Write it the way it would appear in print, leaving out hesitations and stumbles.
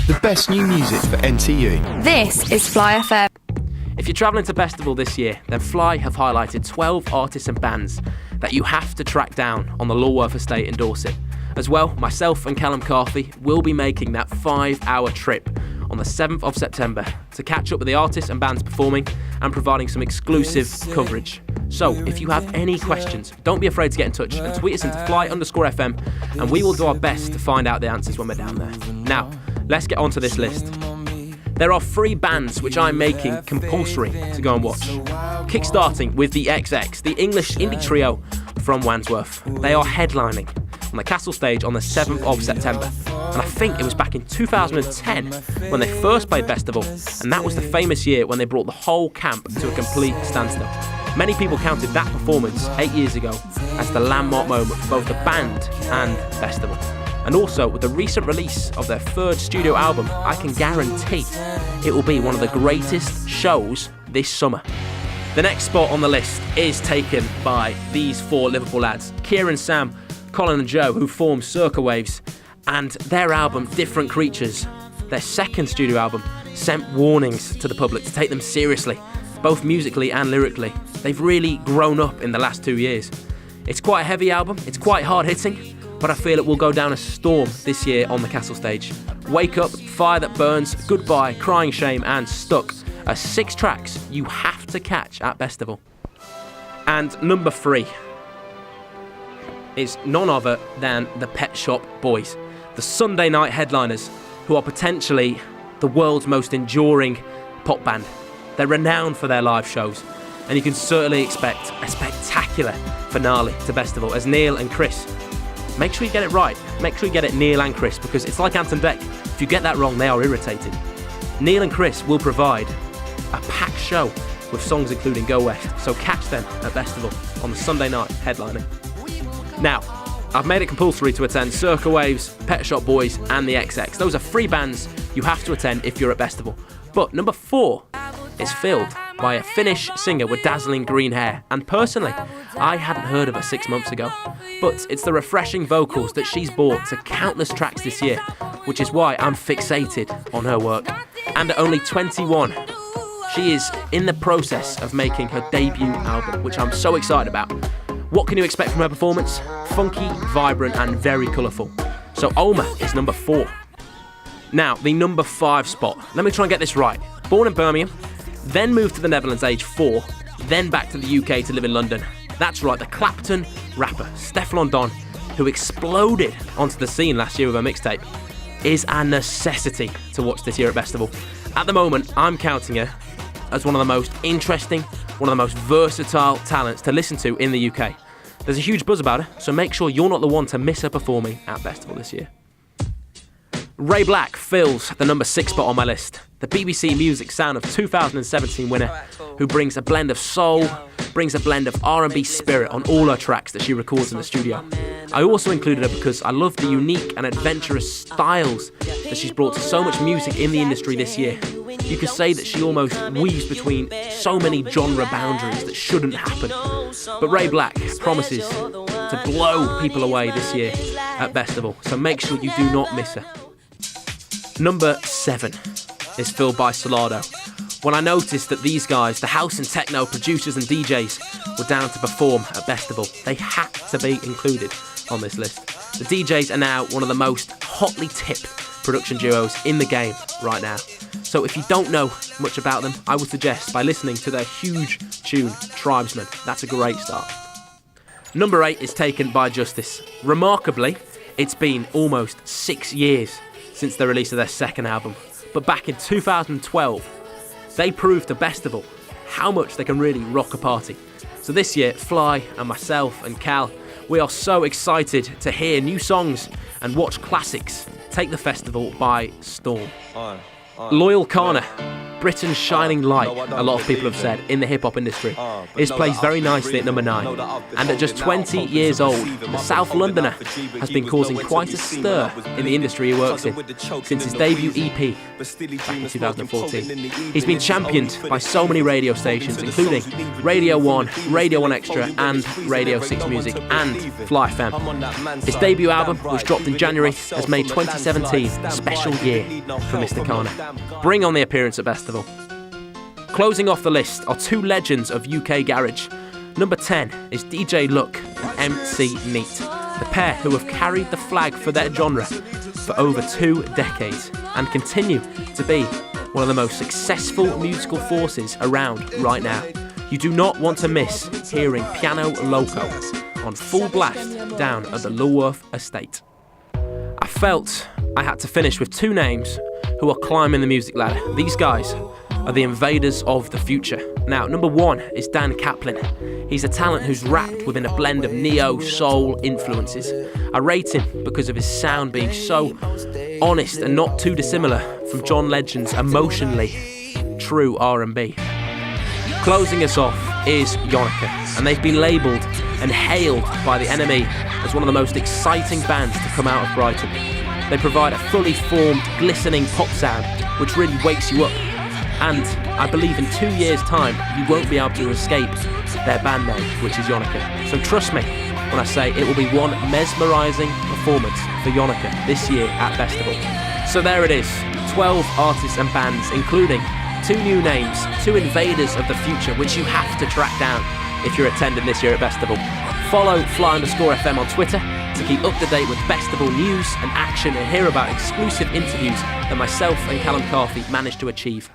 the best new music for NTU. This is Fly FM. If you're travelling to Bestival this year, then Fly have highlighted 12 artists and bands that you have to track down on the Lulworth estate in Dorset. As well, myself and Callum Carthy will be making that 5-hour trip on the 7th of September to catch up with the artists and bands performing and providing some exclusive coverage. So, if you have any questions, don't be afraid to get in touch and tweet us into fly_FM and we will do our best to find out the answers when we're down there. Now, let's get on to this list. There are 3 bands which I'm making compulsory to go and watch. Kickstarting with the XX, the English indie trio from Wandsworth. They are headlining on the Castle stage on the 7th of September. And I think it was back in 2010 when they first played Bestival, and that was the famous year when they brought the whole camp to a complete standstill. Many people counted that performance 8 years ago as the landmark moment for both the band and Bestival. And also, with the recent release of their 3rd studio album, I can guarantee it will be one of the greatest shows this summer. The next spot on the list is taken by these 4 Liverpool lads, Kieran, Sam, Colin and Joe, who formed Circa Waves, and their album, Different Creatures, their 2nd studio album, sent warnings to the public to take them seriously, both musically and lyrically. They've really grown up in the last 2 years. It's quite a heavy album, it's quite hard-hitting, but I feel it will go down a storm this year on the Castle stage. Wake Up, Fire That Burns, Goodbye, Crying Shame and Stuck are 6 tracks you have to catch at Bestival. And number 3 is none other than the Pet Shop Boys, the Sunday night headliners, who are potentially the world's most enduring pop band. They're renowned for their live shows, and you can certainly expect a spectacular finale to Bestival as Neil and Chris. Make sure you get it right. Make sure you get it Neil and Chris, because it's like Ant and Dec. If you get that wrong, they are irritated. Neil and Chris will provide a packed show with songs including Go West, so catch them at Bestival on the Sunday night headlining. Now, I've made it compulsory to attend Circa Waves, Pet Shop Boys and the XX. Those are 3 bands you have to attend if you're at Bestival. But number 4 is filled by a Finnish singer with dazzling green hair, and personally, I hadn't heard of her 6 months ago. But it's the refreshing vocals that she's brought to countless tracks this year, which is why I'm fixated on her work. And at only 21, she is in the process of making her debut album, which I'm so excited about. What can you expect from her performance? Funky, vibrant and very colourful. So Oma is number 4. Now, the number 5 spot. Let me try and get this right. Born in Birmingham, then moved to the Netherlands age 4, then back to the UK to live in London. That's right, the Clapton rapper Stefflon Don, who exploded onto the scene last year with a mixtape, is a necessity to watch this year at Bestival. At the moment, I'm counting her as one of the most interesting, one of the most versatile talents to listen to in the UK. There's a huge buzz about her, so make sure you're not the one to miss her performing at Bestival this year. Ray Black fills the number 6 spot on my list. The BBC Music Sound of 2017 winner, who brings a blend of soul, brings a blend of R&B spirit on all her tracks that she records in the studio. I also included her because I love the unique and adventurous styles that she's brought to so much music in the industry this year. You could say that she almost weaves between so many genre boundaries that shouldn't happen. But Ray Black promises to blow people away this year at Bestival, so make sure you do not miss her. Number 7 is filled by Solado. When I noticed that these guys, the house and techno producers and DJs, were down to perform at Bestival, they had to be included on this list. The DJs are now one of the most hotly tipped production duos in the game right now. So if you don't know much about them, I would suggest by listening to their huge tune, Tribesman. That's a great start. Number 8 is taken by Justice. Remarkably, it's been almost 6 years since the release of their 2nd album. But back in 2012, they proved to Bestival how much they can really rock a party. So this year, Fly and myself and Cal, we are so excited to hear new songs and watch classics take the festival by storm. 1, Loyal Kana, Britain's shining light, a lot of people have said, in the hip-hop industry, is placed very nicely at number 9. And at just 20 years old, the South Londoner has been causing quite a stir in the industry he works in since his debut EP back in 2014. He's been championed by so many radio stations, including Radio 1, Radio 1 Extra, and Radio 6 Music, and Fly FM. His debut album, which dropped in January, has made 2017 a special year for Mr. Kana. Bring on the appearance at Bestival. Closing off the list are two legends of UK garage. Number 10 is DJ Luck and MC Neat, the pair who have carried the flag for their genre for over 2 decades and continue to be one of the most successful musical forces around right now. You do not want to miss hearing Piano Loco on full blast down at the Lulworth estate. I felt I had to finish with two names who are climbing the music ladder. These guys are the invaders of the future. Now, number 1 is Dan Kaplan. He's a talent who's rapped within a blend of neo-soul influences. I rate him because of his sound being so honest and not too dissimilar from John Legend's emotionally true R&B. Closing us off is Yonica, and they've been labelled and hailed by the NME as one of the most exciting bands to come out of Brighton. They provide a fully formed, glistening pop sound which really wakes you up. And I believe in 2 years' time, you won't be able to escape their band name, which is Yonica. So trust me when I say it will be one mesmerising performance for Yonica this year at Bestival. So there it is, 12 artists and bands, including 2 new names, 2 invaders of the future, which you have to track down if you're attending this year at Bestival. Follow Fly_FM on Twitter to keep up to date with Bestival news and action and hear about exclusive interviews that myself and Callum Carthy managed to achieve.